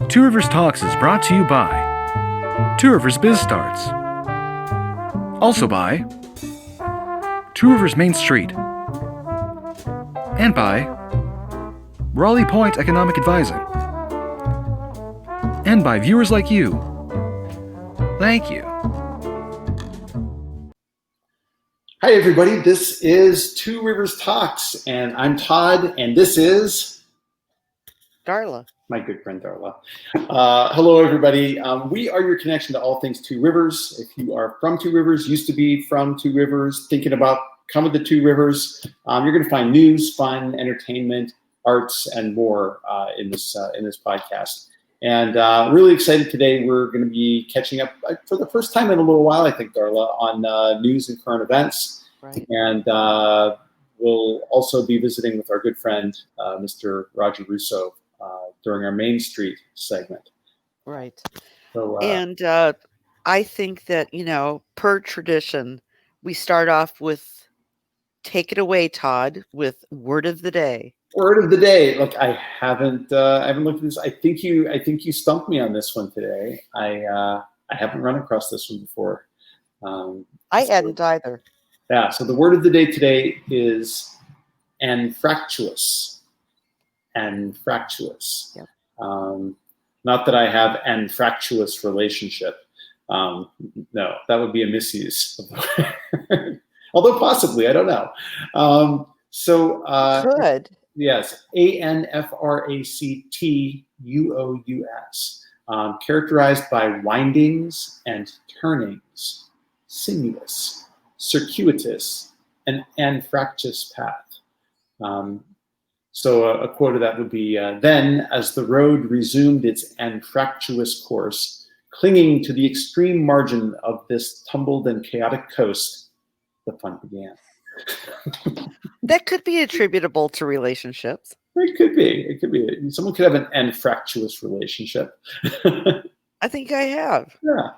Two Rivers Talks is brought to you by Two Rivers Biz Starts. Also by Two Rivers Main Street. And by Raleigh Point Economic Advising. And by viewers like you. Thank you. Hi, everybody. This is Two Rivers Talks, and I'm Todd, and this is Darla. My good friend Darla. Hello, everybody. We are your connection to all things Two Rivers. If you are from Two Rivers, used to be from Two Rivers, thinking about coming to Two Rivers, you're going to find news, fun, entertainment, arts, and more in this podcast. And really excited today. We're going to be catching up for the first time in a little while, I think, Darla, on news and current events. Right. And we'll also be visiting with our good friend, Mr. Roger Russo, during our Main Street segment. Right. So, and I think that, per tradition, we start off with, take it away, Todd, with word of the day. Word of the day. Look, I haven't looked at this. I think you stumped me on this one today. I haven't run across this one before. I hadn't either. Yeah. So the word of the day today is anfractuous. Anfractuous. Yep. Not that I have an fractious relationship. No, that would be a misuse. Although possibly, I don't know. Good. Yes, anfractuous, characterized by windings and turnings, sinuous, circuitous, and anfractuous path. So a quote of that would be, then, as the road resumed its anfractuous course, clinging to the extreme margin of this tumbled and chaotic coast, the fun began. That could be attributable to relationships. It could be. Someone could have an anfractuous relationship. I think I have. Yeah.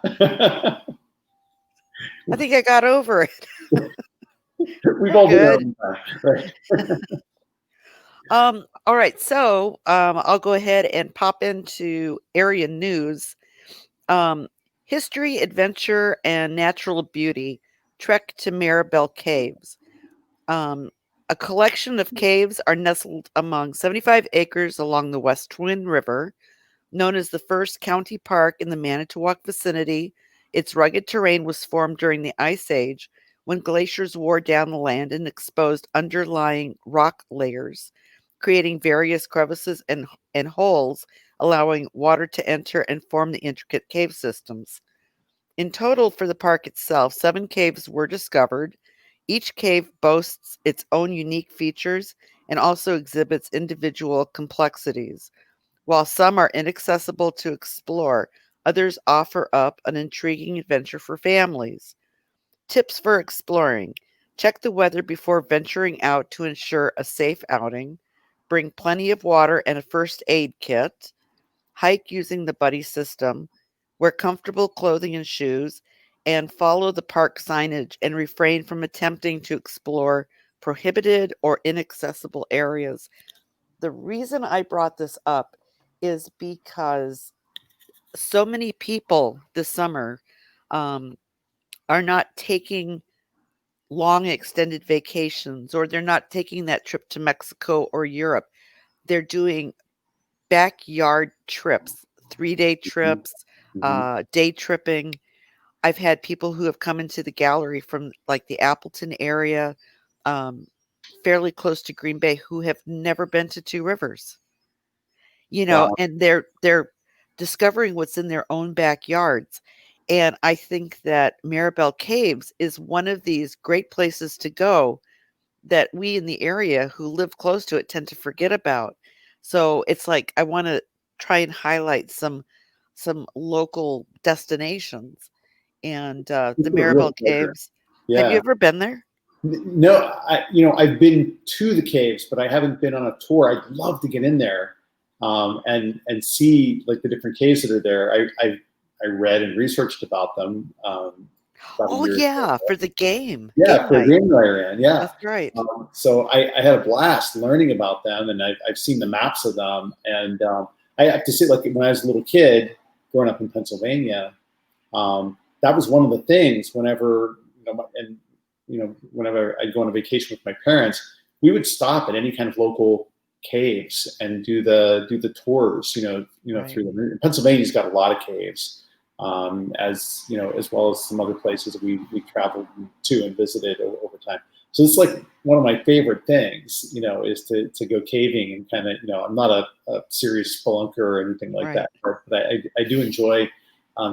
I think I got over it. We've all been right. All right. So I'll go ahead and pop into area news. History, adventure, and natural beauty. Trek to Maribel Caves. A collection of caves are nestled among 75 acres along the West Twin River, known as the first county park in the Manitowoc vicinity. Its rugged terrain was formed during the Ice Age when glaciers wore down the land and exposed underlying rock layers, creating various crevices and holes, allowing water to enter and form the intricate cave systems. In total, for the park itself, 7 caves were discovered. Each cave boasts its own unique features and also exhibits individual complexities. While some are inaccessible to explore, others offer up an intriguing adventure for families. Tips for exploring. Check the weather before venturing out to ensure a safe outing. Bring plenty of water and a first aid kit. Hike using the buddy system. Wear comfortable clothing and shoes. And follow the park signage and refrain from attempting to explore prohibited or inaccessible areas. The reason I brought this up is because so many people this summer are not taking long extended vacations, or they're not taking that trip to Mexico or Europe. They're doing backyard trips, 3-day trips, day tripping. I've had people who have come into the gallery from like the Appleton area, fairly close to Green Bay, who have never been to Two Rivers, Wow. and they're discovering what's in their own backyards. And I think that Maribel Caves is one of these great places to go that we in the area who live close to it tend to forget about. So it's like, I want to try and highlight some local destinations. And the Maribel Caves. Yeah. Have you ever been there? No, I've been to the caves, but I haven't been on a tour. I'd love to get in there and see like the different caves that are there. I read and researched about them. Oh yeah, for the game. Yeah, for the game that I ran. Yeah, that's right. So I had a blast learning about them, and I've seen the maps of them, and I have to say, like when I was a little kid growing up in Pennsylvania, that was one of the things whenever, whenever I'd go on a vacation with my parents, we would stop at any kind of local caves and do the tours, Right. through them. Pennsylvania's got a lot of caves, as well as some other places that we traveled to and visited over time. So it's like one of my favorite things, is to go caving and kind of, I'm not a serious spelunker or anything like Right. that, but I do enjoy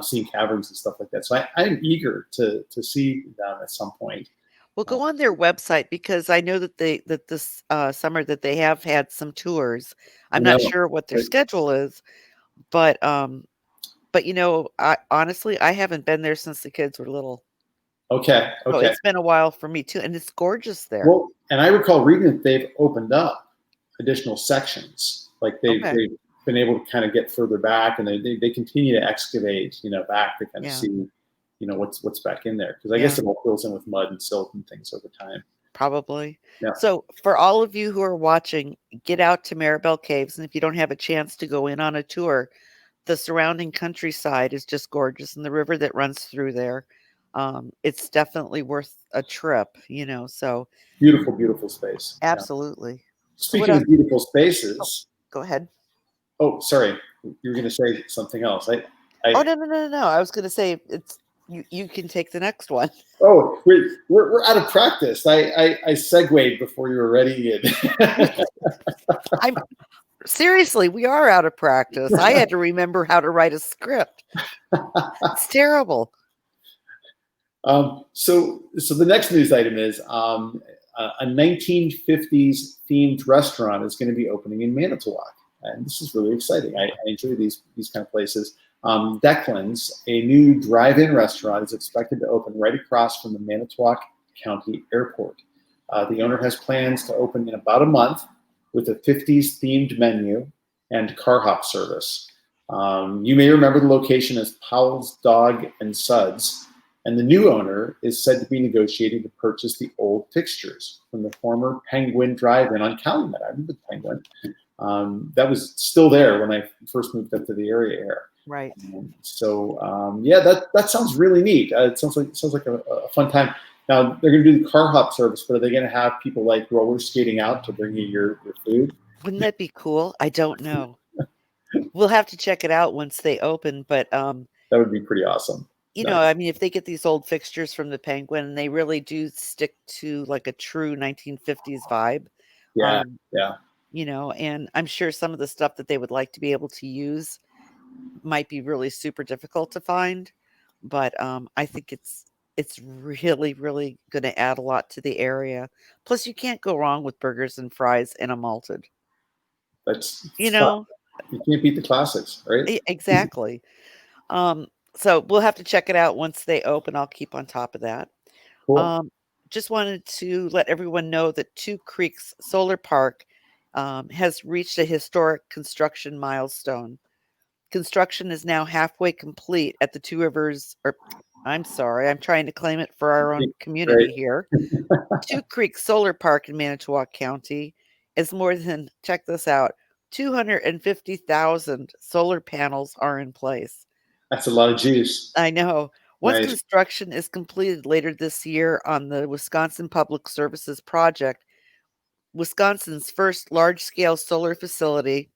seeing caverns and stuff like that. So I'm eager to see them at some point. Well, go on their website because I know that this summer that they have had some tours. I'm No, not sure what their schedule is, but I honestly I haven't been there since the kids were little. okay. So it's been a while for me too, and it's gorgeous there. Well, and I recall reading that they've opened up additional sections. Like they've been able to kind of get further back, and they continue to excavate, back to kind of see, what's back in there. Because I guess it all fills in with mud and silt and things over time. Probably. Yeah. So for all of you who are watching, get out to Maribel Caves, and if you don't have a chance to go in on a tour, the surrounding countryside is just gorgeous, and the river that runs through there, it's definitely worth a trip. So Beautiful, beautiful space. absolutely. Yeah. Speaking of beautiful spaces, go ahead. Oh, sorry, you were going to say something else. No. I was going to say it's you can take the next one. Oh, we're out of practice. I segued before you were ready. Seriously, we are out of practice. I had to remember how to write a script. It's terrible. So the next news item is a 1950s themed restaurant is going to be opening in Manitowoc, and this is really exciting. I enjoy these kind of places. Declan's, a new drive-in restaurant, is expected to open right across from the Manitowoc County Airport. The owner has plans to open in about a month with a 50s themed menu and car hop service. You may remember the location as Powell's Dog and Suds, and the new owner is said to be negotiating to purchase the old fixtures from the former Penguin Drive-In on Calumet. I remember the Penguin. That was still there when I first moved up to the area here. Right. That sounds really neat. It sounds like a fun time. Now they're going to do the car hop service, but are they going to have people like roller skating out to bring you your food? Wouldn't that be cool? I don't know. We'll have to check it out once they open, but that would be pretty awesome. I mean, if they get these old fixtures from the Penguin and they really do stick to like a true 1950s vibe. Yeah. And I'm sure some of the stuff that they would like to be able to use might be really super difficult to find, but I think it's really, really going to add a lot to the area. Plus, you can't go wrong with burgers and fries and a malted. That's you can't beat the classics, right? Exactly. So we'll have to check it out once they open. I'll keep on top of that. Cool. Just wanted to let everyone know that Two Creeks Solar Park has reached a historic construction milestone. Construction is now halfway complete at the Two Rivers, I'm sorry, I'm trying to claim it for our own community here. Two Creeks Solar Park in Manitowoc County is more than, check this out, 250,000 solar panels are in place. That's a lot of juice. I know. Once construction is completed later this year on the Wisconsin Public Services Project, Wisconsin's first large-scale solar facility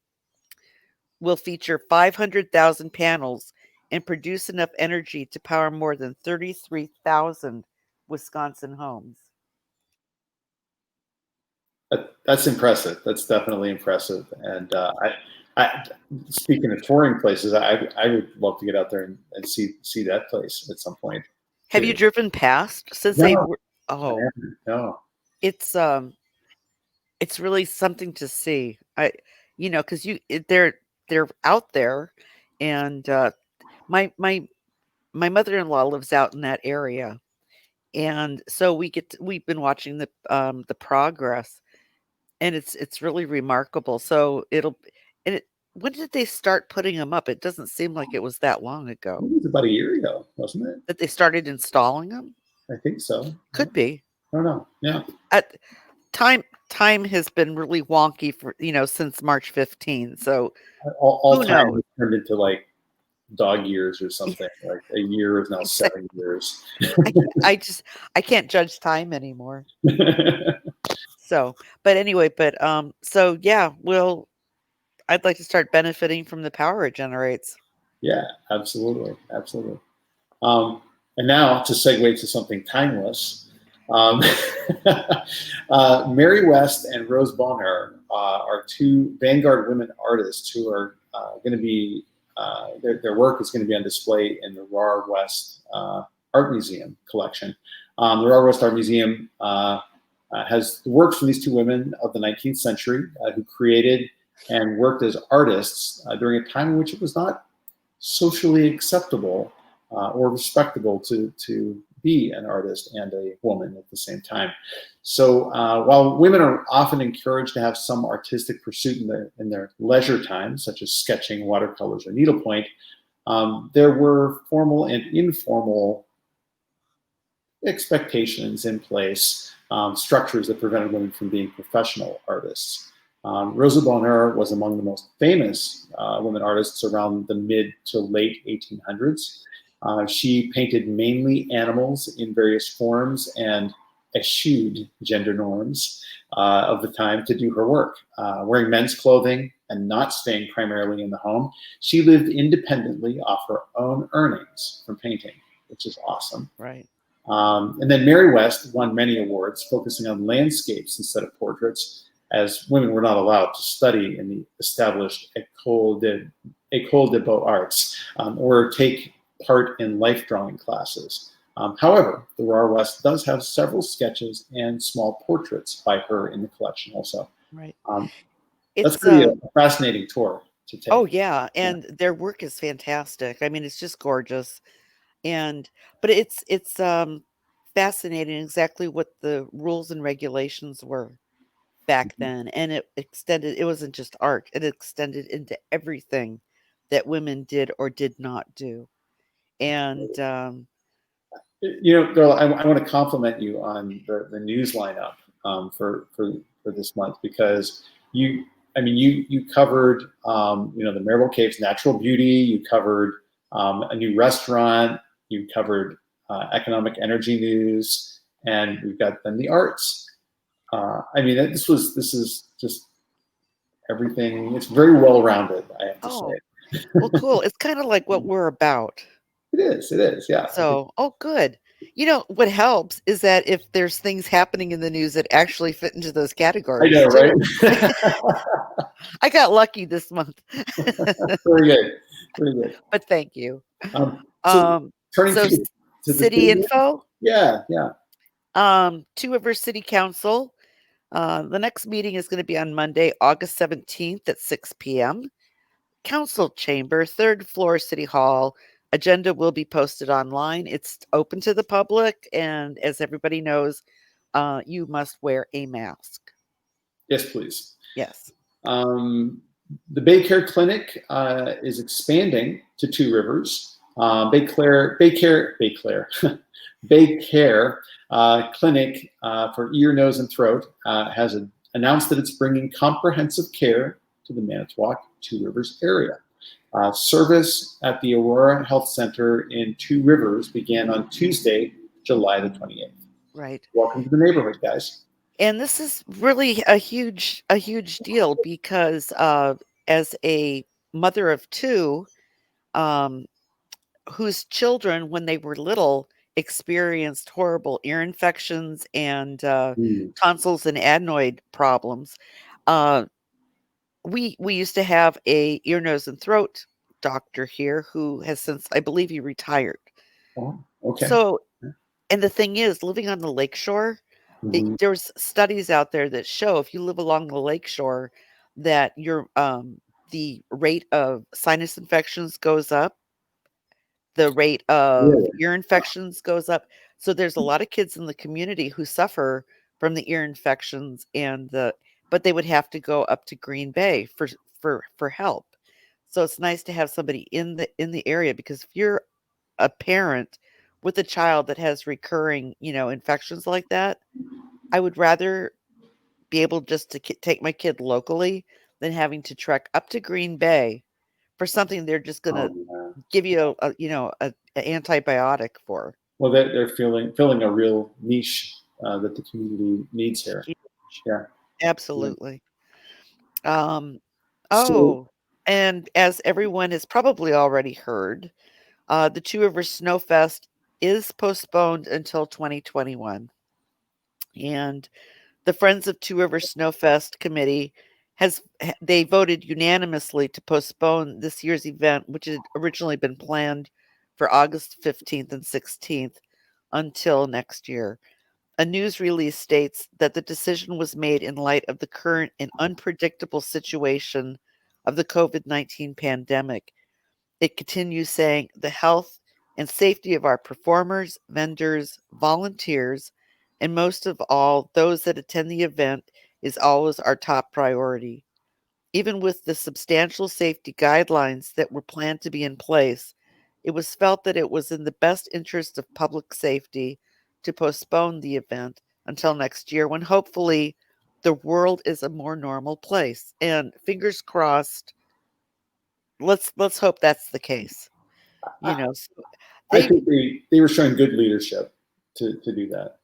will feature 500,000 panels and produce enough energy to power more than 33,000 Wisconsin homes. That's impressive. That's definitely impressive. And I speaking of touring places, I would love to get out there and see that place at some point. Have you driven past since No, they were? Oh, no. It's really something to see. Because they're out there, and my mother-in-law lives out in that area, and so we've been watching the progress, and it's really remarkable. So when did they start putting them up? It doesn't seem like it was that long ago. It was about a year ago, wasn't it? That they started installing them? I think so. Could be. I don't know. Yeah. At time time has been really wonky for since March 15. So All who time knows? has turned into like dog years or something. Like a year is now 7 years. I can't judge time anymore. So, but anyway, so yeah, I'd like to start benefiting from the power it generates. Yeah, absolutely, absolutely. And now to segue to something timeless, um, Mary West and Rose Bonheur are two Vanguard women artists who are going to be, their work is going to be on display in the Rahr-West Art Museum collection. The Rahr-West Art Museum has the works from these two women of the 19th century who created and worked as artists during a time in which it was not socially acceptable or respectable to be an artist and a woman at the same time. So while women are often encouraged to have some artistic pursuit in their leisure time, such as sketching, watercolors, or needlepoint, there were formal and informal expectations in place, structures that prevented women from being professional artists. Rosa Bonheur was among the most famous women artists around the mid to late 1800s. She painted mainly animals in various forms and eschewed gender norms of the time to do her work. Wearing men's clothing and not staying primarily in the home, she lived independently off her own earnings from painting, which is awesome. Right. And then Mary West won many awards, focusing on landscapes instead of portraits, as women were not allowed to study in the established École des Beaux-Arts or take part in life drawing classes. However, the Rahr-West does have several sketches and small portraits by her in the collection also. Right. That's It's pretty a fascinating tour to take. oh yeah, and their work is fantastic. I mean, it's just gorgeous. But it's fascinating exactly what the rules and regulations were back then, and it wasn't just art, it extended into everything that women did or did not do. And Darla, I want to compliment you on the news lineup for this month, because you covered the Maribel Caves natural beauty, you covered a new restaurant, you covered economic energy news, and we've got then the arts. This is just everything. It's very well rounded, I have to say. well, cool. It's kind of like what we're about. It is, yeah. So, good. What helps is that if there's things happening in the news that actually fit into those I categories, know, right? I got lucky this month. Very good, very good. But thank you. Turning So to the city info. Yeah. Two Rivers City Council. The next meeting is going to be on Monday, August 17th at 6 p.m. Council chamber, third floor, City Hall. Agenda will be posted online. It's open to the public, and as everybody knows, you must wear a mask. Yes, please. Yes. The BayCare Clinic is expanding to Two Rivers. BayCare Clinic for ear, nose, and throat has announced that it's bringing comprehensive care to the Manitowoc Two Rivers area. Service at the Aurora Health Center in Two Rivers began on Tuesday, July the 28th. Right. Welcome to the neighborhood, guys. And this is really a huge deal because as a mother of two, whose children, when they were little, experienced horrible ear infections and tonsils and adenoid problems. We used to have a ear, nose, and throat doctor here who has since, I believe, he retired. Oh, okay. So, and the thing is, living on the lakeshore, there's studies out there that show if you live along the lakeshore, that your the rate of sinus infections goes up, the rate of ear infections goes up. So there's a lot of kids in the community who suffer from the ear infections but they would have to go up to Green Bay for help. So it's nice to have somebody in the area, because if you're a parent with a child that has recurring, infections like that, I would rather be able just to take my kid locally than having to trek up to Green Bay for something they're just going to yeah. give you a antibiotic for. Well, they're filling a real niche that the community needs here. Yeah. Absolutely. Um, So, oh, and as everyone has probably already heard, the Two Rivers Snowfest is postponed until 2021. And the Friends of Two Rivers Snowfest committee they voted unanimously to postpone this year's event, which had originally been planned for August 15th and 16th until next year. A news release states that the decision was made in light of the current and unpredictable situation of the COVID-19 pandemic. It continues saying the health and safety of our performers, vendors, volunteers, and most of all, those that attend the event is always our top priority. Even with the substantial safety guidelines that were planned to be in place, it was felt that it was in the best interest of public safety to postpone the event until next year when hopefully the world is a more normal place. And fingers crossed, let's hope that's the case. I, So I they think they were showing good leadership to do that.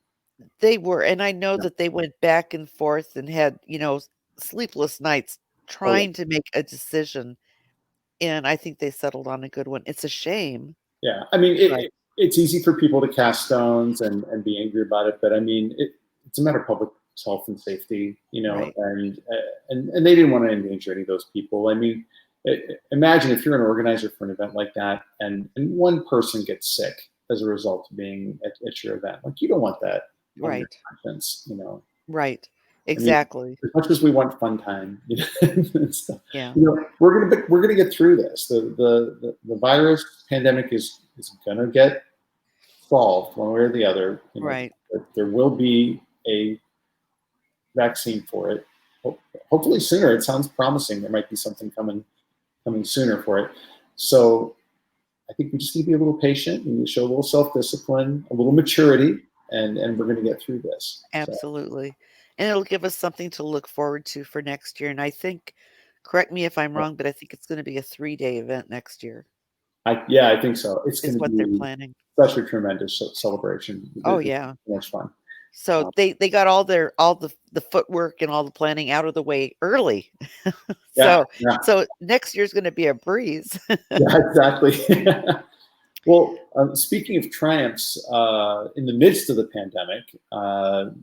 they were, and I know Yeah. that they went back and forth and had, sleepless nights Oh, trying to make a decision, and I think they settled on a good one. It's a shame, yeah. I mean, but it's easy for people to cast stones and be angry about it, but I mean, it's a matter of public health and safety, right, and they didn't want to endanger any of those people. I mean, imagine if you're an organizer for an event like that, and one person gets sick as a result of being at your event. Like, you don't want that on your right, conscience. right. I mean, Exactly. as much as we want fun time, and stuff, Yeah, we're gonna get through this. The virus pandemic is gonna get solved one way or the other. right. There will be a vaccine for it. Hopefully sooner. It sounds promising. There might be something coming sooner for it. So I think we just need to be a little patient. We need to show a little self-discipline, a little maturity, and we're going to get through this. So, Absolutely. And it'll give us something to look forward to for next year. And I think, correct me if I'm wrong, but I think it's going to be a 3-day event next year, I think so. It's is going to what they're be planning. such a tremendous celebration. Oh, It's yeah. so much fun. So they got all the footwork and all the planning out of the way early. Yeah, So yeah, so next year's gonna be a breeze. yeah, exactly. Well, speaking of triumphs, in the midst of the pandemic,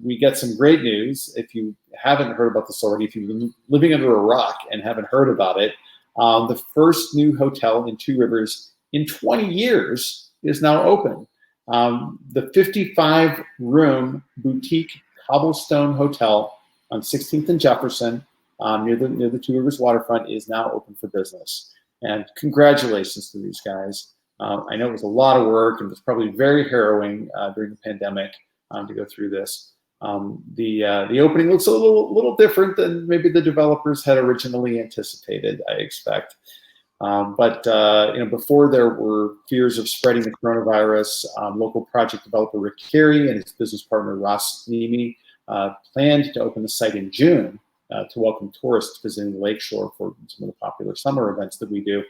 we get some great news. If you haven't heard about this already, if you've been living under a rock and haven't heard about it, the first new hotel in Two Rivers in 20 years is now open. The 55-room boutique cobblestone hotel on 16th and Jefferson, near the Two Rivers waterfront, is now open for business. And congratulations to these guys. I know it was a lot of work and it was probably very harrowing during the pandemic to go through this. The opening looks a little different than maybe the developers had originally anticipated, I expect. But before there were fears of spreading the coronavirus, local project developer Rick Carey and his business partner Ross Nemi planned to open the site in June to welcome tourists visiting the lakeshore for some of the popular summer events that we do.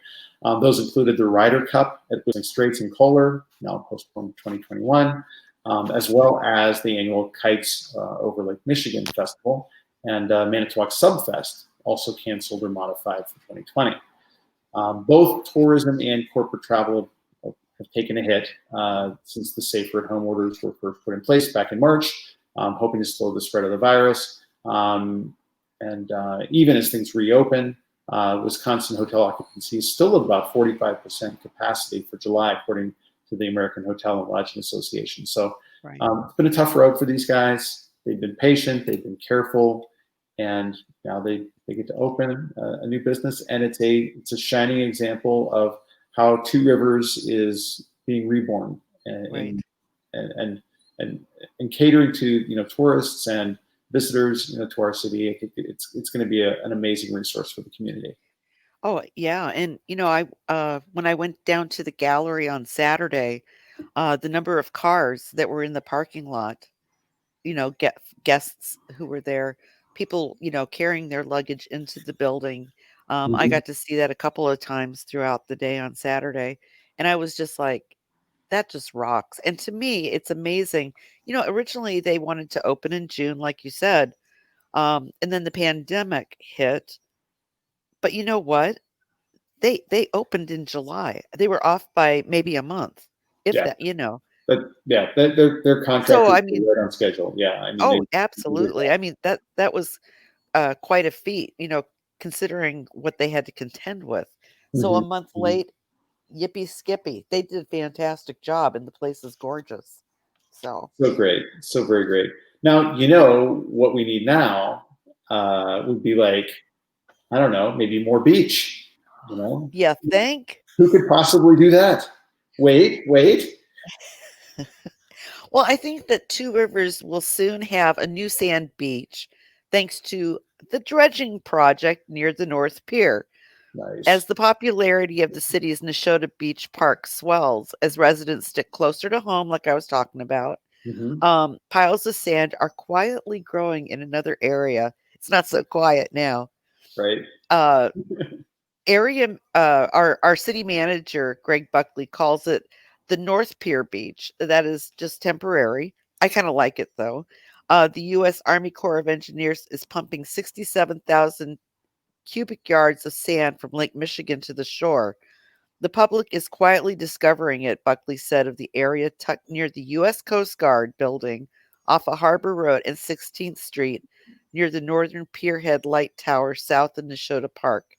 Those included the Ryder Cup at Whistling Straits in Kohler, now postponed to 2021, as well as the annual Kites over Lake Michigan Festival and Manitowoc Subfest, also canceled or modified for 2020. Both tourism and corporate travel have taken a hit since the safer at home orders were first put in place back in March, hoping to slow the spread of the virus. And even as things reopen, Wisconsin hotel occupancy is still at about 45% capacity for July, according to the American Hotel and Lodging Association. So Right. It's been a tough road for these guys. They've been patient, they've been careful, and now they get to open a new business. And it's a shining example of how Two Rivers is being reborn Right. and catering to tourists and visitors to our city. I think it's going to be an amazing resource for the community. Oh, yeah, and, I when I went down to the gallery on Saturday, the number of cars that were in the parking lot, guests who were there people, carrying their luggage into the building. I Mhm. got to see that a couple of times throughout the day on Saturday, and I was just like, that just rocks. And to me, it's amazing. Originally they wanted to open in June, like you said, and then the pandemic hit. But you know what? They opened in July. They were off by maybe a month, if Yeah, that. but yeah, their So contractors I were mean, right on schedule. Yeah, I mean oh, they did absolutely. that. I mean, that was quite a feat, considering what they had to contend with. So a Mhm, month mhm. late, yippee skippy. They did a fantastic job, and the place is gorgeous. So, So great, so very great. Now what we need now would be like, I don't know, maybe more beach. You know, yeah, think. who could possibly do that? Wait. Well, I think that Two Rivers will soon have a new sand beach thanks to the dredging project near the North Pier. As Nice. the popularity of the city's Nashotah Beach Park swells, as residents stick closer to home, like I was talking about, Hmm. piles of sand are quietly growing in another area. It's not so quiet now. Right. Uh, our city manager Greg Buckley calls it the North Pier Beach. That is just temporary. I kind of like it though. The U.S. Army Corps of Engineers is pumping 67,000 cubic yards of sand from Lake Michigan to the shore. The public is quietly discovering it, Buckley said of the area tucked near the U.S. Coast Guard building off of Harbor Road and 16th Street near the Northern Pierhead Light Tower south of Nashotah Park.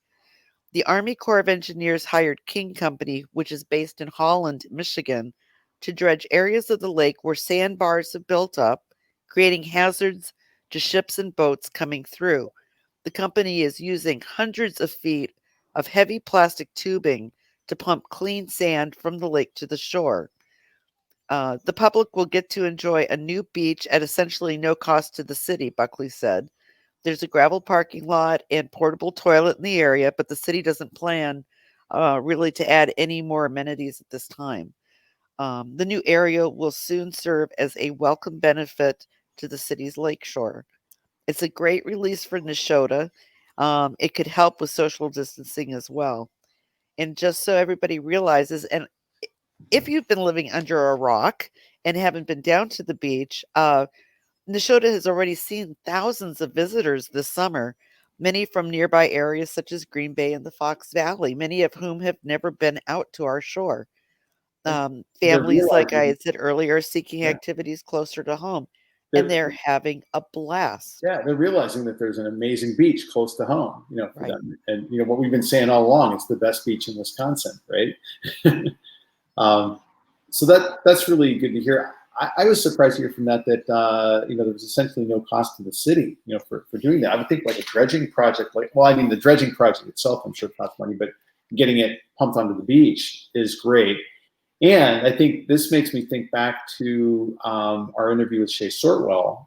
The Army Corps of Engineers hired King Company, which is based in Holland, Michigan, to dredge areas of the lake where sandbars have built up, creating hazards to ships and boats coming through. The company is using hundreds of feet of heavy plastic tubing to pump clean sand from the lake to the shore. The public will get to enjoy a new beach at essentially no cost to the city, Buckley said. There's a gravel parking lot and portable toilet in the area, but the city doesn't plan really to add any more amenities at this time. The new area will soon serve as a welcome benefit to the city's lakeshore. It's a great release for Nashotah. It could help with social distancing as well. And just so everybody realizes, and if you've been living under a rock and haven't been down to the beach, Nashotah has already seen thousands of visitors this summer, many from nearby areas such as Green Bay and the Fox Valley, many of whom have never been out to our shore. And they're Families, like I realizing, had said earlier, are seeking yeah, activities closer to home, and they're they're having a blast. yeah, they're realizing that there's an amazing beach close to home, for Right. them. And what we've been saying all along, it's the best beach in Wisconsin, right? um, so that's really good to hear. I was surprised to hear from that there was essentially no cost to the city, for doing that. I would think like a dredging project, well, I mean the dredging project itself, I'm sure costs money, but getting it pumped onto the beach is great. And I think this makes me think back to our interview with Shay Sortwell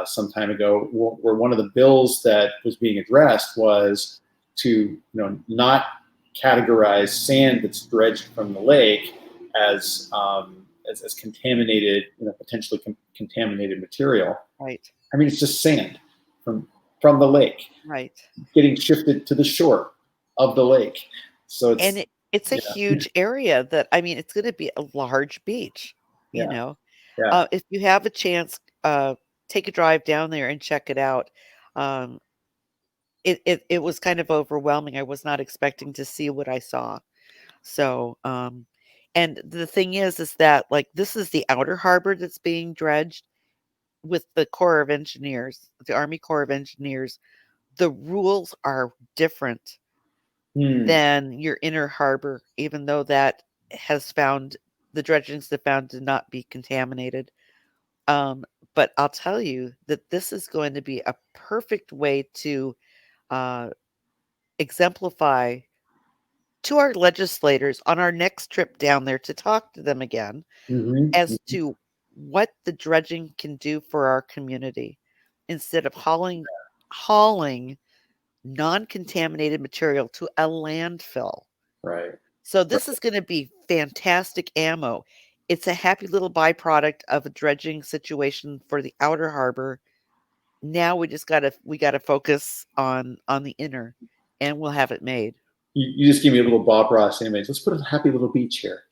some time ago, where one of the bills that was being addressed was to not categorize sand that's dredged from the lake as contaminated, potentially contaminated material. Right. I mean, it's just sand from the lake Right. getting shifted to the shore of the lake. So And it's it's a yeah, huge area that, I mean, it's going to be a large beach, you yeah, know. yeah. If you have a chance, take a drive down there and check it out. Um, it was kind of overwhelming. I was not expecting to see what I saw. So, and the thing is that like this is the outer harbor that's being dredged with the Corps of Engineers, the Army Corps of Engineers. The rules are different Hmm. than your inner harbor, even though that has found the dredgings that found to not be contaminated. Um, but I'll tell you that this is going to be a perfect way to uh, exemplify to our legislators on our next trip down there to talk to them again Mm-hmm. as to what the dredging can do for our community instead of hauling non-contaminated material to a landfill. Right. So Right. this is going to be fantastic ammo. It's a happy little byproduct of a dredging situation for the outer harbor now we gotta focus on the inner, and we'll have it made. You just give me a little Bob Ross image. Let's put a happy little beach here.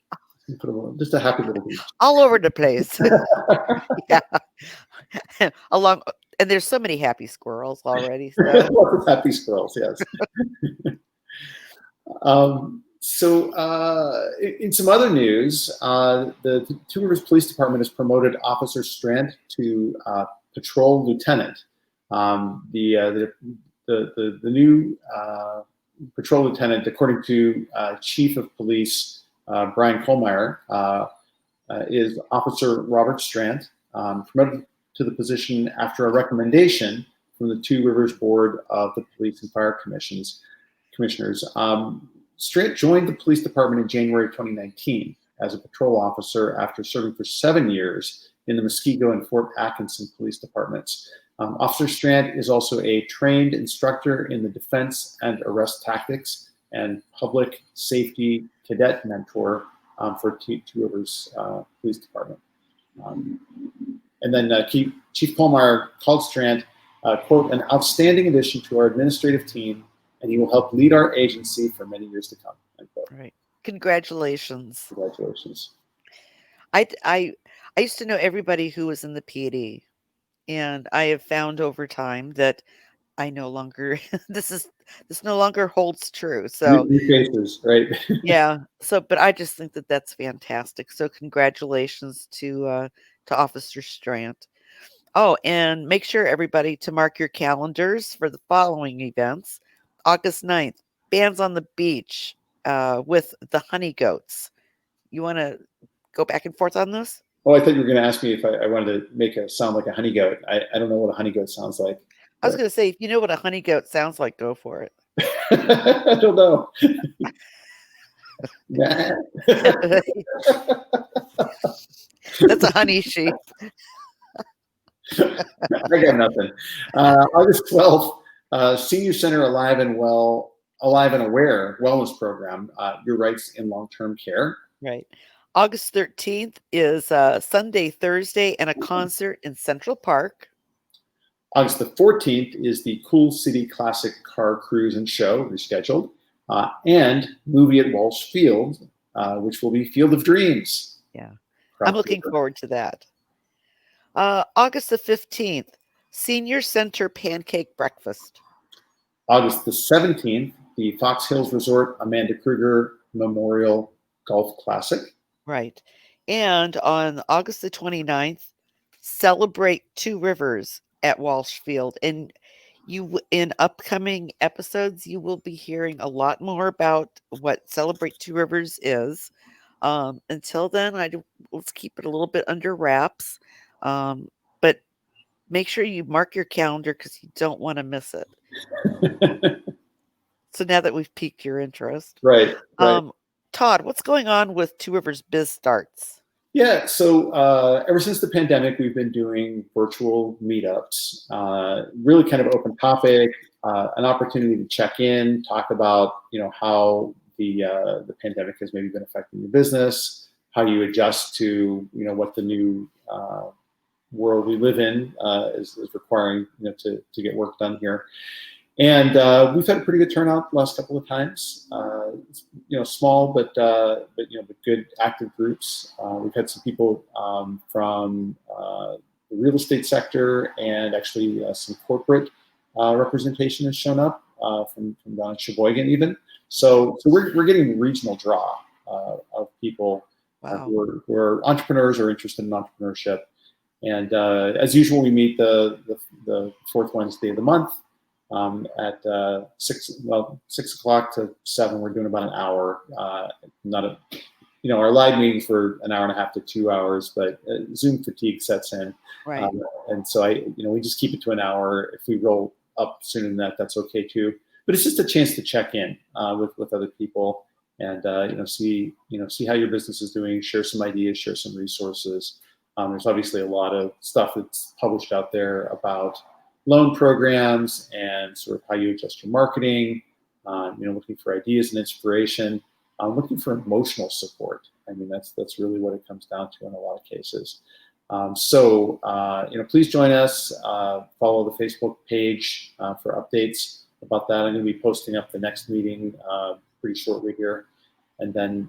Just a happy little beach. All over the place. Yeah. Along, and there's so many happy squirrels already. So. Lots of happy squirrels, yes. In some other news, the Two Rivers Police Department has promoted Officer Strand to patrol lieutenant. The new patrol lieutenant, according to Chief of Police Brian Kohlmeyer, is Officer Robert Strand, promoted to the position after a recommendation from the Two Rivers Board of the Police and Fire Commissioners. Strand joined the police department in January 2019 as a patrol officer after serving for 7 years in the Muskego and Fort Atkinson police departments. Officer Strand is also a trained instructor in the defense and arrest tactics and public safety cadet mentor for Two Rivers Police Department. And then Chief Kohlmeyer called Strand, quote, an outstanding addition to our administrative team, and he will help lead our agency for many years to come. Unquote. Right. Congratulations. Congratulations. I used to know everybody who was in the PD, and I have found over time that I no longer this no longer holds true. So new faces, right? Yeah. So, but I just think that that's fantastic. So, congratulations to Officer Strand. Oh, and make sure everybody to mark your calendars for the following events. August 9th, Bands on the Beach with the Honey Goats. You want to go back and forth on this? Oh, I thought you were going to ask me if I wanted to make a sound like a honey goat. I don't know what a honey goat sounds like. I was going to say, if you know what a honey goat sounds like, go for it. I don't know. That's a honey sheep. I got nothing. August 12th, Senior Center Alive and Aware Wellness Program, Your Rights in Long-Term Care. Right. August 13th is Sunday, Thursday, and a concert in Central Park. August the 14th is the Cool City Classic Car Cruise and Show, rescheduled, and movie at Walsh Field, which will be Field of Dreams. Yeah, I'm looking forward to that. August the 15th, Senior Center Pancake Breakfast. August the 17th, the Fox Hills Resort Amanda Kruger Memorial Golf Classic. Right. And on August the 29th, Celebrate Two Rivers at Walsh Field. And you, in upcoming episodes, you will be hearing a lot more about what Celebrate Two Rivers is. Until then, let's keep it a little bit under wraps. But make sure you mark your calendar because you don't want to miss it. So now that we've piqued your interest. Right. Todd, what's going on with Two Rivers Biz Starts? Yeah, so ever since the pandemic, we've been doing virtual meetups, really kind of open topic, an opportunity to check in, talk about, how the pandemic has maybe been affecting your business, how you adjust to, what the new world we live in is requiring, to get work done here. And we've had a pretty good turnout the last couple of times. Small but good active groups. We've had some people from the real estate sector, and actually some corporate representation has shown up from down in Sheboygan even. So we're getting regional draw of people who are entrepreneurs or interested in entrepreneurship. And as usual, we meet the fourth Wednesday of the month. At 6 o'clock to 7, we're doing about an hour. Our live meetings for an hour and a half to 2 hours, but Zoom fatigue sets in. Right. And so we just keep it to an hour. If we roll up sooner than that, that's okay too. But it's just a chance to check in with other people and see how your business is doing, share some ideas, share some resources. There's obviously a lot of stuff that's published out there about loan programs and sort of how you adjust your marketing, looking for ideas and inspiration, looking for emotional support. I mean, that's really what it comes down to in a lot of cases. Please join us. Follow the Facebook page for updates about that. I'm going to be posting up the next meeting pretty shortly here, and then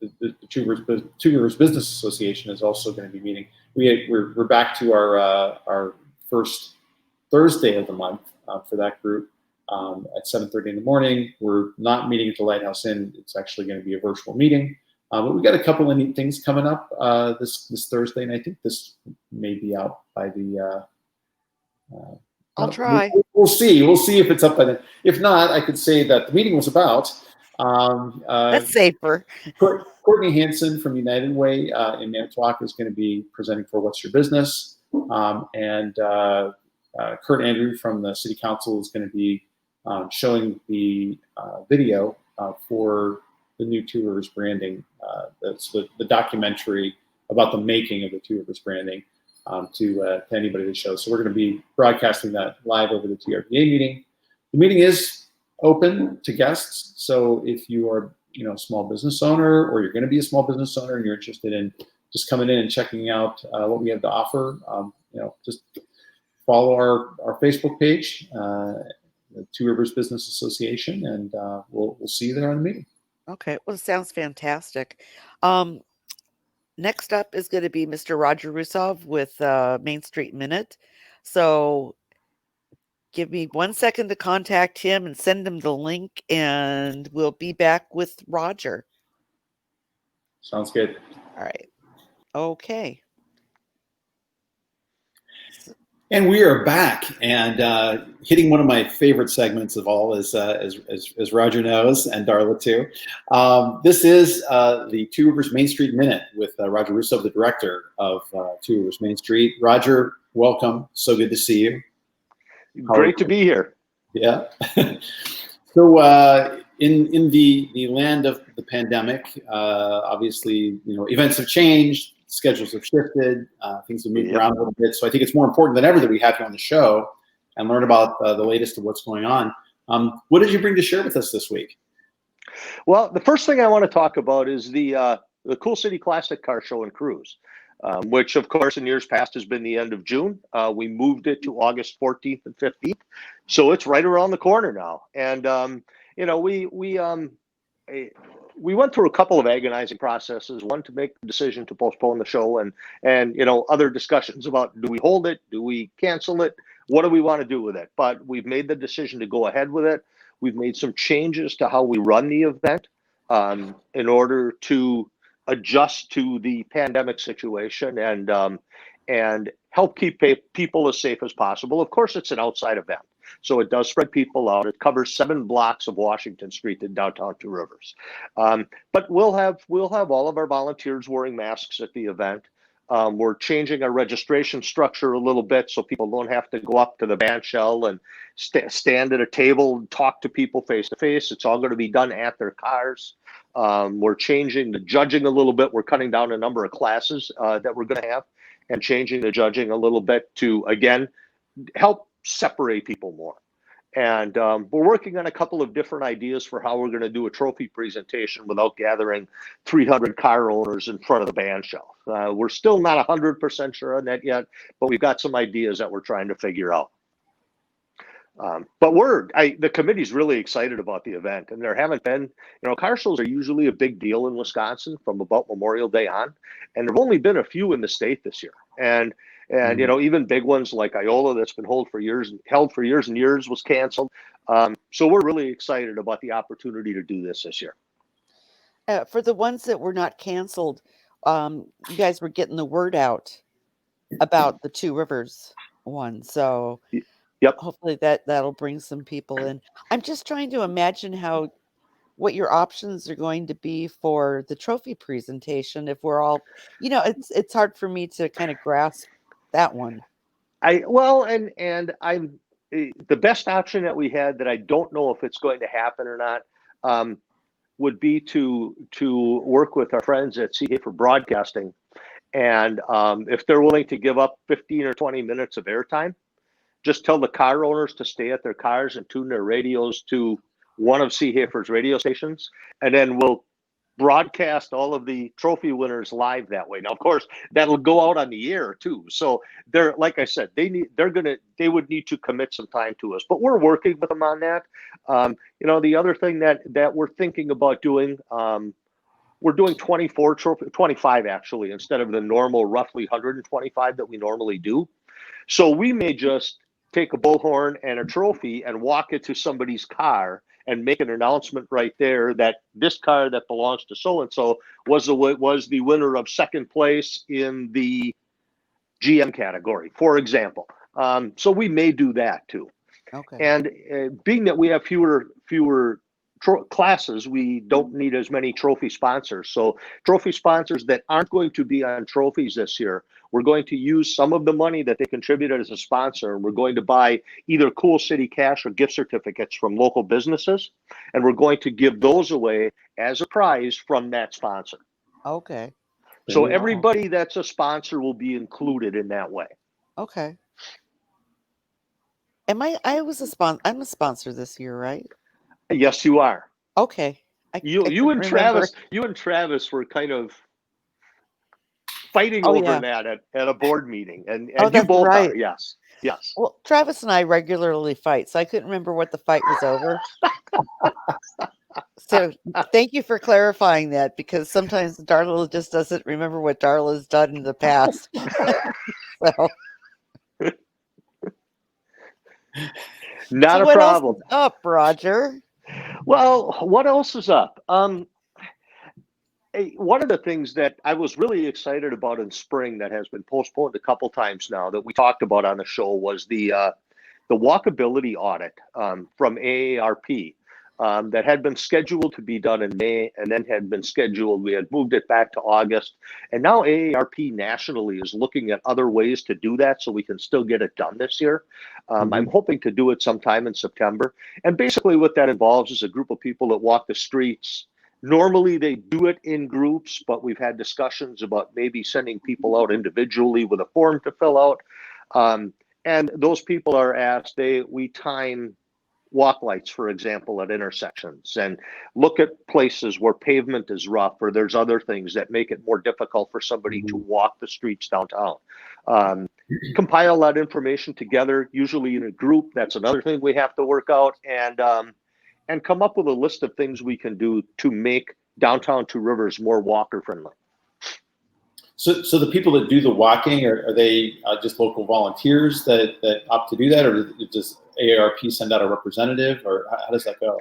the Two Rivers Business Association is also going to be meeting. We're back to our first Thursday of the month for that group at 7:30 in the morning. We're not meeting at the Lighthouse Inn. It's actually going to be a virtual meeting. But we've got a couple of neat things coming up this Thursday, and I think this may be out by the. I'll try. We'll see. We'll see if it's up by then. If not, I could say that the meeting was about. That's safer. Courtney Hansen from United Way in Manitowoc is going to be presenting for What's Your Business, and Kurt Andrew from the City Council is going to be showing the video for the new Two Rivers branding. That's the documentary about the making of the Two Rivers branding to anybody that shows. So we're going to be broadcasting that live over the TRPA meeting. The meeting is open to guests. So if you are, a small business owner, or you're going to be a small business owner and you're interested in just coming in and checking out what we have to offer, just follow our Facebook page, the Two Rivers Business Association, and we'll see you there on the meeting. Okay, well, it sounds fantastic. Next up is going to be Mr. Roger Russove with Main Street Minute. So give me 1 second to contact him and send him the link, and we'll be back with Roger. Sounds good. All right. Okay. And we are back, and hitting one of my favorite segments of all, as Roger knows, and Darla too. This is the Two Rivers Main Street Minute with Roger Russo, the director of Two Rivers Main Street. Roger, welcome. So good to see you. Great to be here. Yeah. So in the land of the pandemic, obviously, events have changed. Schedules have shifted, things have moved around a little bit. So I think it's more important than ever that we have you on the show and learn about the latest of what's going on. What did you bring to share with us this week? Well, the first thing I want to talk about is the Cool City Classic Car Show and Cruise, which of course in years past has been the end of June. We moved it to August 14th and 15th. So it's right around the corner now. And, we went through a couple of agonizing processes. One, to make the decision to postpone the show, and other discussions about, do we hold it, do we cancel it, what do we want to do with it? But we've made the decision to go ahead with it. We've made some changes to how we run the event in order to adjust to the pandemic situation and help keep people as safe as possible. Of course, it's an outside event, so it does spread people out. It covers 7 blocks of Washington Street in downtown Two Rivers. But we'll have all of our volunteers wearing masks at the event. We're changing our registration structure a little bit so people don't have to go up to the band shell and stand at a table and talk to people face to face. It's all going to be done at their cars. We're changing the judging a little bit. We're cutting down a number of classes that we're going to have, and changing the judging a little bit to, again, help separate people more. And we're working on a couple of different ideas for how we're going to do a trophy presentation without gathering 300 car owners in front of the band shell. We're still not 100% sure on that yet, but we've got some ideas that we're trying to figure out. But the committee's really excited about the event, and there haven't been, car shows are usually a big deal in Wisconsin from about Memorial Day on, and there've only been a few in the state this year. And even big ones like Iola, that's been held for years and years, was canceled. So we're really excited about the opportunity to do this year. For the ones that were not canceled, you guys were getting the word out about the Two Rivers one. So yep, hopefully that'll bring some people in. I'm just trying to imagine what your options are going to be for the trophy presentation. If we're all, it's hard for me to kind of grasp that one. The best option that we had, that I don't know if it's going to happen or not, would be to work with our friends at for Broadcasting, and if they're willing to give up 15 or 20 minutes of airtime, just tell the car owners to stay at their cars and tune their radios to one of Seehafer's radio stations, and then we'll broadcast all of the trophy winners live that way. Now, of course, that'll go out on the air too. So they're, like I said, they would need to commit some time to us, but we're working with them on that. The other thing that we're thinking about doing, we're doing 25 actually, instead of the normal roughly 125 that we normally do. So we may just take a bullhorn and a trophy and walk it to somebody's car and make an announcement right there that this car that belongs to so-and-so was the winner of second place in the GM category, for example. So we may do that too. Okay. And being that we have fewer classes, we don't need as many trophy sponsors. So trophy sponsors that aren't going to be on trophies this year, we're going to use some of the money that they contributed as a sponsor, and we're going to buy either Cool City cash or gift certificates from local businesses, and we're going to give those away as a prize from that sponsor. Okay. So everybody that's a sponsor will be included in that way. Okay. I'm a sponsor this year, right? Yes, you are. Okay. You and Travis were kind of fighting over that at a board meeting, and you both are. Yes. Well, Travis and I regularly fight, so I couldn't remember what the fight was over. So thank you for clarifying that, because sometimes Darla just doesn't remember what Darla's done in the past. So. Not a what problem. Else is up, Roger? Well, what else is up? One of the things that I was really excited about in spring that has been postponed a couple times now that we talked about on the show was the walkability audit from AARP that had been scheduled to be done in May and then had been scheduled. We had moved it back to August, and now AARP nationally is looking at other ways to do that so we can still get it done this year. I'm hoping to do it sometime in September. And basically what that involves is a group of people that walk the streets. Normally they do it in groups, but we've had discussions about maybe sending people out individually with a form to fill out. And those people are asked, we time walk lights, for example, at intersections, and look at places where pavement is rough or there's other things that make it more difficult for somebody to walk the streets downtown. Compile that information together, usually in a group. That's another thing we have to work out, and come up with a list of things we can do to make downtown Two Rivers more walker friendly. So the people that do the walking, are they just local volunteers that opt to do that, or does AARP send out a representative, or how does that go?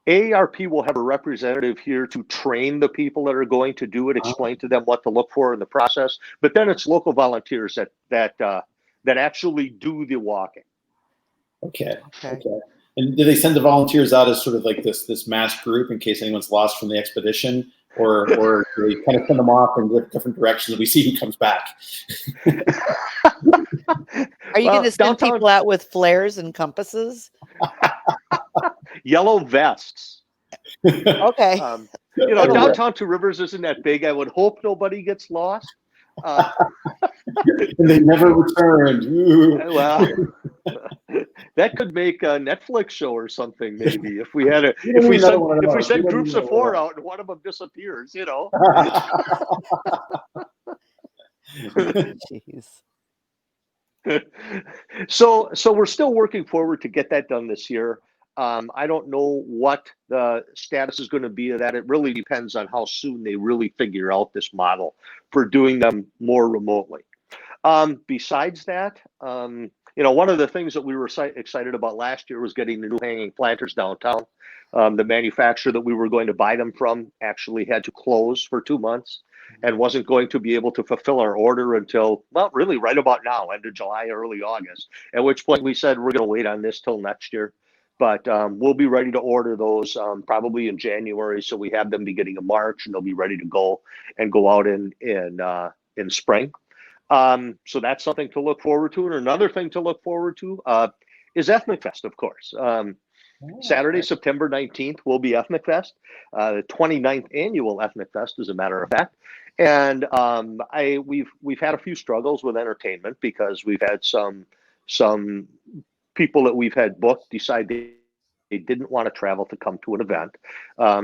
AARP will have a representative here to train the people that are going to do it, explain to them what to look for in the process. But then it's local volunteers that actually do the walking. Okay. And do they send the volunteers out as sort of like this mass group in case anyone's lost from the expedition? Or do they kind of send them off in different directions and we see who comes back? Are you going to send people out with flares and compasses? Yellow vests. Okay. Downtown Two Rivers isn't that big. I would hope nobody gets lost. And they never returned. Well, that could make a Netflix show or something, maybe, if we send groups of 4 out and one of them disappears, Jeez. So we're still working forward to get that done this year. I don't know what the status is going to be of that. It really depends on how soon they really figure out this model for doing them more remotely. Besides that, one of the things that we were excited about last year was getting the new hanging planters downtown. The manufacturer that we were going to buy them from actually had to close for 2 months and wasn't going to be able to fulfill our order until, well, really right about now, end of July, early August, at which point we said we're going to wait on this till next year. But we'll be ready to order those probably in January, so we have them beginning of March, and they'll be ready to go and go out in spring. So that's something to look forward to. And another thing to look forward to is Ethnic Fest, of course. Saturday, September 19th will be Ethnic Fest, the 29th annual Ethnic Fest, as a matter of fact. And we've had a few struggles with entertainment because we've had some people that we've had booked decide they didn't want to travel to come to an event.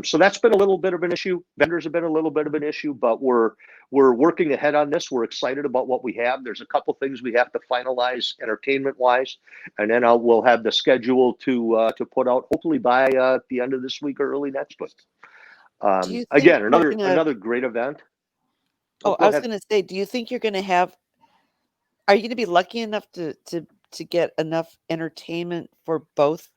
So that's been a little bit of an issue. Vendors have been a little bit of an issue, but we're working ahead on this. We're excited about what we have. There's a couple things we have to finalize entertainment wise, and then we'll have the schedule to put out hopefully by the end of this week or early next week. Do you think Again, we're gonna- another great event. Oh, go I was ahead. going to say, do you think you're going to have? Are you going to be lucky enough to get enough entertainment for both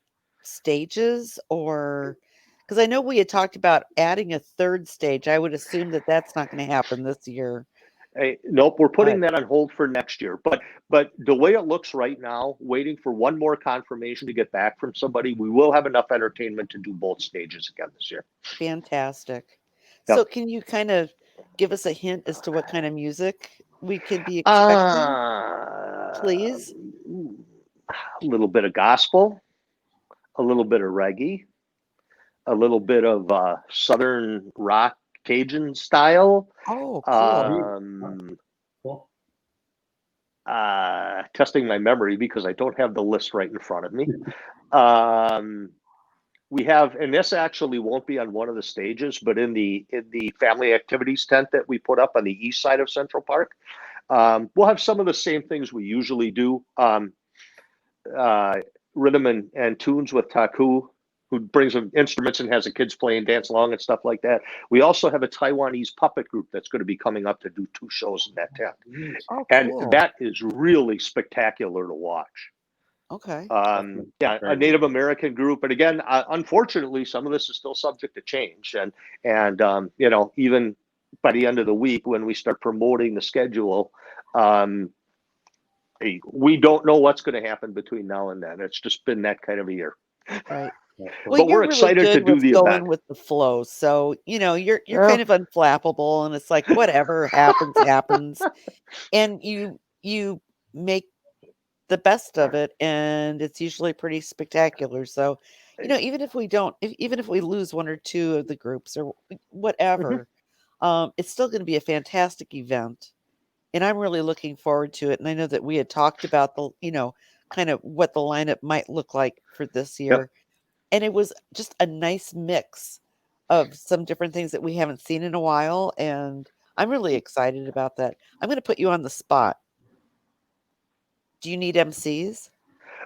stages, or because I know we had talked about adding a third stage. I would assume that that's not going to happen this year. Hey, nope, we're putting But that on hold for next year. But the way it looks right now, waiting for one more confirmation to get back from somebody, we will have enough entertainment to do both stages again this year. fantastic. Yep. So can you kind of give us a hint as to what kind of music we could be expecting, please? A little bit of gospel, a little bit of reggae, a little bit of Southern rock Cajun style. Oh, cool. Cool. Testing my memory because I don't have the list right in front of me. We have, and this actually won't be on one of the stages, but in the family activities tent that we put up on the east side of Central Park, we'll have some of the same things we usually do. Rhythm and tunes with Taku, who brings in instruments and has the kids playing dance along and stuff like that. We also have a Taiwanese puppet group that's going to be coming up to do 2 shows in that tent. Oh, And cool. that is really spectacular to watch. Okay. Yeah, a Native American group. And again, unfortunately, some of this is still subject to change. And you know, even by the end of the week, when we start promoting the schedule, we don't know what's going to happen between now and then. It's just been that kind of a year. Right. Well, Well, we're you're really excited to good do with the going event. with the flow. So, you know, you're Yeah. kind of unflappable, and it's like whatever happens, happens. And you make the best of it, and it's usually pretty spectacular. So, you know, even if we lose one or two of the groups or whatever, it's still going to be a fantastic event. And I'm really looking forward to it. And I know that we had talked about the, you know, kind of what the lineup might look like for this Yep. year. And it was just a nice mix of some different things that we haven't seen in a while. And I'm really excited about that. I'm going to put you on the spot. Do you need MCs?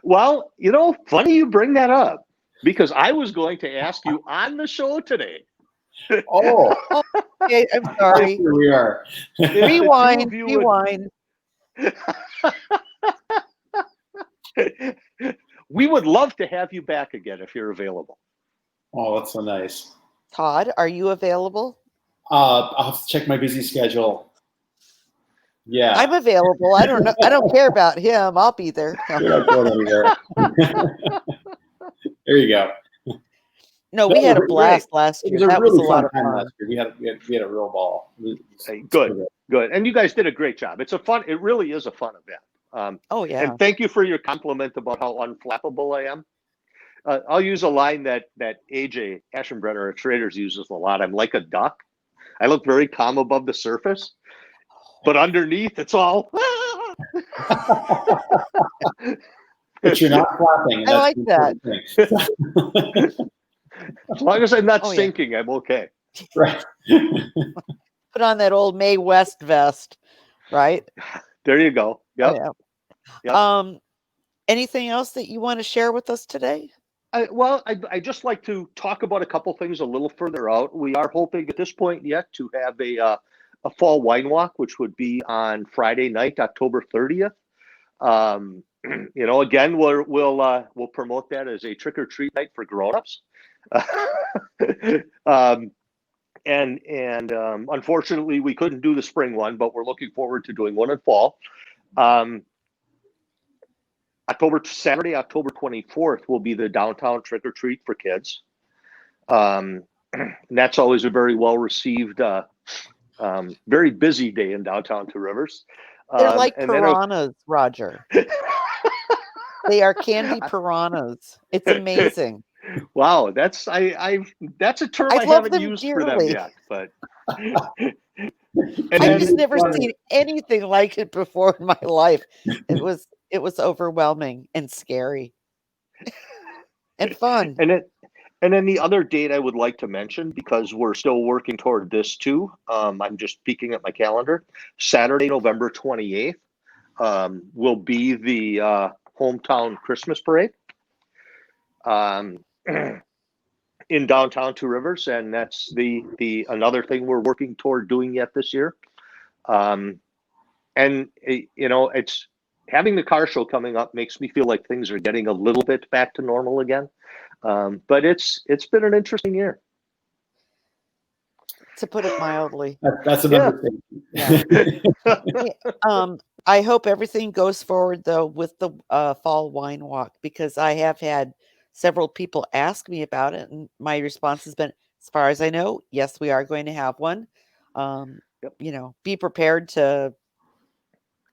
Well, you know, funny you bring that up because I was going to ask you on the show today. Oh, Okay, I'm sorry. here we are. if the two Rewind, of you would- rewind. We would love to have you back again if you're available. Oh, that's so nice. Todd, are you available? I'll have to check my busy schedule. Yeah. I'm available. I don't know. I don't care about him. I'll be there. You're not going anywhere. There you go. No, we had a blast last It year. was a That really was a lot fun of time fun. last year. We had a real ball. Hey, good. And you guys did a great job. It really is a fun event. Oh yeah. And thank you for your compliment about how unflappable I am. I'll use a line that AJ Aschenbrenner at Traders uses a lot. I'm like a duck. I look very calm above the surface, but underneath it's all. But you're not clapping. I like that. As long as I'm not Oh, yeah. sinking, I'm okay. Right. Put on that old Mae West vest, right? There you go. Yep. Oh, yeah. Yep. Anything else that you want to share with us today? I just like to talk about a couple things a little further out. We are hoping at this point yet to have a fall wine walk, which would be on Friday night, October 30th. You know, again, we'll promote that as a trick or treat night for grown-ups. And unfortunately, we couldn't do the spring one, but we're looking forward to doing one in fall. Saturday, October 24th will be the downtown trick or treat for kids. And that's always a very well received, very busy day in downtown Two Rivers. They're like and then piranhas, Roger. They are candy piranhas. It's amazing. Wow, that's a term I love haven't them used for them dearly. yet, but and I've then, just never seen anything like it before in my life. It was overwhelming and scary. and fun. And then the other date I would like to mention, because we're still working toward this too. I'm just peeking at my calendar. Saturday, November 28th, will be the hometown Christmas parade in downtown Two Rivers, and that's the another thing we're working toward doing yet this year. It's having the car show coming up makes me feel like things are getting a little bit back to normal again. But it's been an interesting year, To put it mildly. That's another thing. Yeah. I hope everything goes forward though with the fall wine walk, because I have had several people ask me about it, and my response has been, as far as I know, yes, we are going to have one. Yep. Be prepared to,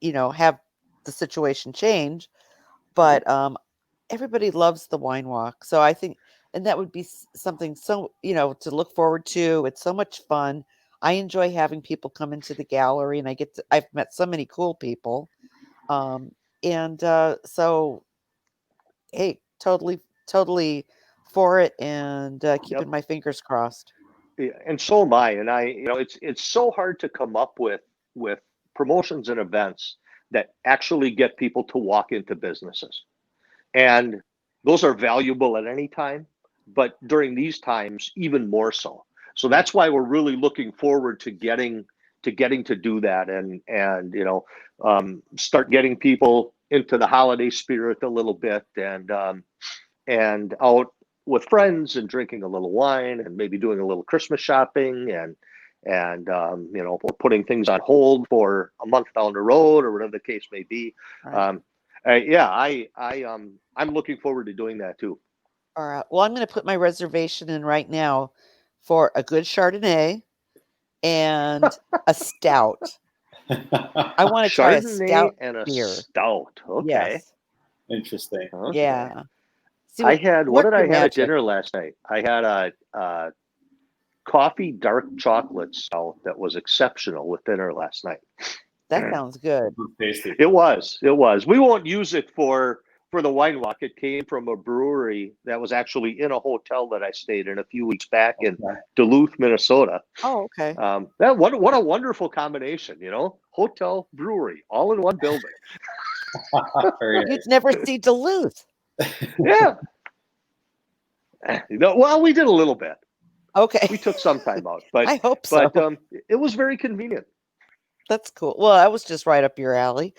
have the situation change, but everybody loves the wine walk. So I think, and that would be something so, to look forward to. It's so much fun. I enjoy having people come into the gallery, and I've met so many cool people. So, hey, totally for it, and keeping my fingers crossed. Yeah, and so am I. And it's so hard to come up with promotions and events that actually get people to walk into businesses. And those are valuable at any time, but during these times, even more so. So that's why we're really looking forward to getting to do that, and start getting people into the holiday spirit a little bit, and out with friends and drinking a little wine and maybe doing a little Christmas shopping, and we're putting things on hold for a month down the road or whatever the case may be. Right. I'm looking forward to doing that too. All right. Well, I'm going to put my reservation in right now for a good Chardonnay and a stout. I want to try a Chardonnay stout and a beer. stout. Okay. Yes. Interesting. Okay. Yeah. See, What did I have at magic? dinner last night? I had a coffee dark chocolate stout that was exceptional with dinner last night. That sounds good. Tasty. It was. We won't use it for the wine walk. It came from a brewery that was actually in a hotel that I stayed in a few weeks back in Duluth, Minnesota. Oh, okay. What a wonderful combination, hotel, brewery, all in one building. Very nice. You'd never see Duluth. Yeah. Well, we did a little bit. Okay. We took some time out, but I hope so. But it was very convenient. That's cool. Well, that was just right up your alley.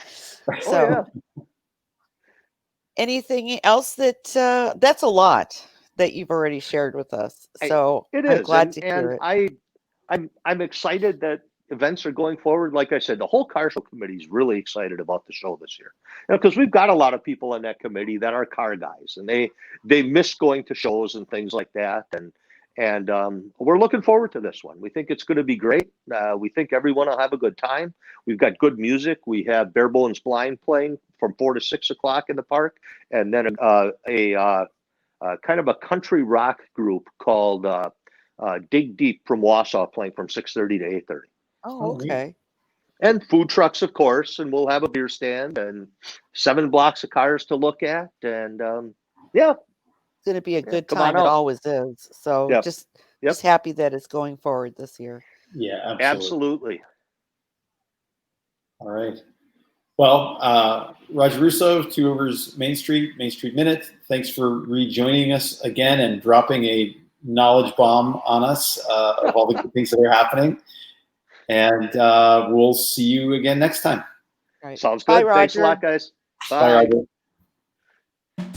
So, anything else that's a lot that you've already shared with us. So I'm glad to hear it. I'm excited that events are going forward. Like I said, the whole car show committee is really excited about the show this year, because we've got a lot of people in that committee that are car guys, and they miss going to shows and things like that. And we're looking forward to this one. We think it's going to be great. We think everyone will have a good time. We've got good music. We have Bare Bones Blind playing from 4 to 6 o'clock in the park, and then a kind of a country rock group called Dig Deep from Wausau playing from 6:30 to 8:30. Oh, okay. And food trucks, of course, and we'll have a beer stand and 7 blocks of cars to look at, and It's going to be a good time. It always is. So just happy that it's going forward this year. Yeah, absolutely. All right. Well, Roger Russo, Two Rivers Main Street Minute. Thanks for rejoining us again and dropping a knowledge bomb on us of all the good things that are happening. And we'll see you again next time. Right. Sounds good. Bye, Roger. Thanks a lot, guys. Bye, Roger.